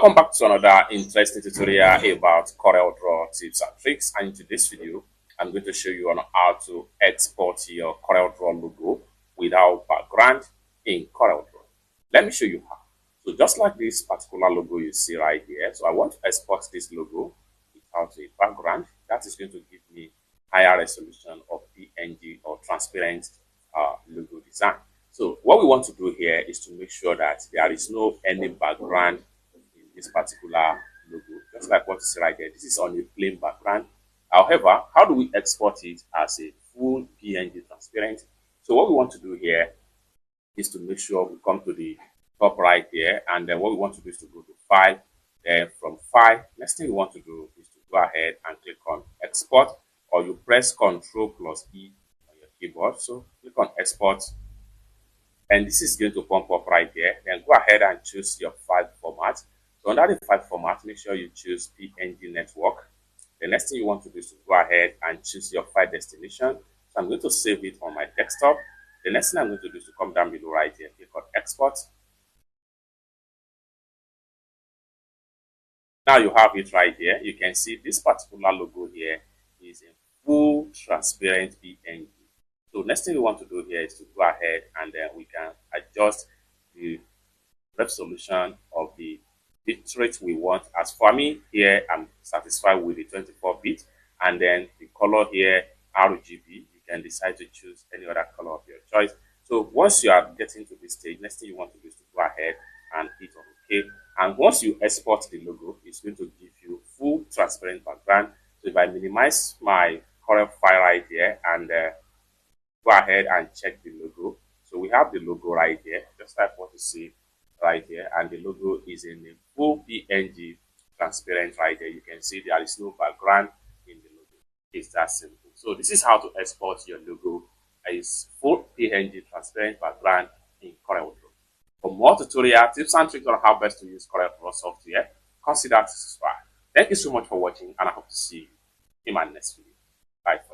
Welcome back to another interesting tutorial about CorelDraw tips and tricks. And in today's video, I'm going to show you on how to export your CorelDraw logo without background in CorelDraw. Let me show you how. So just like this particular logo you see right here, so I want to export this logo without a background. That is going to give me higher resolution of PNG or transparent logo design. So what we want to do here is to make sure that there is no any background in this particular logo, just like what you see right here. This is on a plain background. However, how do we export it as a full PNG transparent? So what we want to do here is to make sure we come to the top right here, and then what we want to do is to go to File. Then from File, next thing we want to do is to go ahead and click on Export, or you press Ctrl+E on your keyboard. So click on Export, and this is going to pump up right here. Then go ahead and choose your file format. So under the file format, make sure you choose PNG network. The next thing you want to do is to go ahead and choose your file destination. So I'm going to save it on my desktop. The next thing I'm going to do is to come down below right here, click on Export. Now you have it right here. You can see this particular logo here is a full transparent PNG. So next thing we want to do here is to go ahead and then we can adjust the resolution of the bitrate we want. As for me here, I'm satisfied with the 24-bit, and then the color here, RGB. You can decide to choose any other color of your choice. So once you are getting to this stage, next thing you want to do is to go ahead and hit on OK. And once you export the logo, it's going to give you full transparent background. So if I minimize my Corel file right here and go ahead and check the logo. So we have the logo right here, just like what you see right here, and the logo is in a full PNG transparent right here. You can see there is no background in the logo. It's that simple. So this is how to export your logo as full PNG transparent background in CorelDraw. For more tutorial tips and tricks on how best to use CorelDraw software, consider to subscribe. Thank you so much for watching, and I hope to see you in my next video. Bye for now.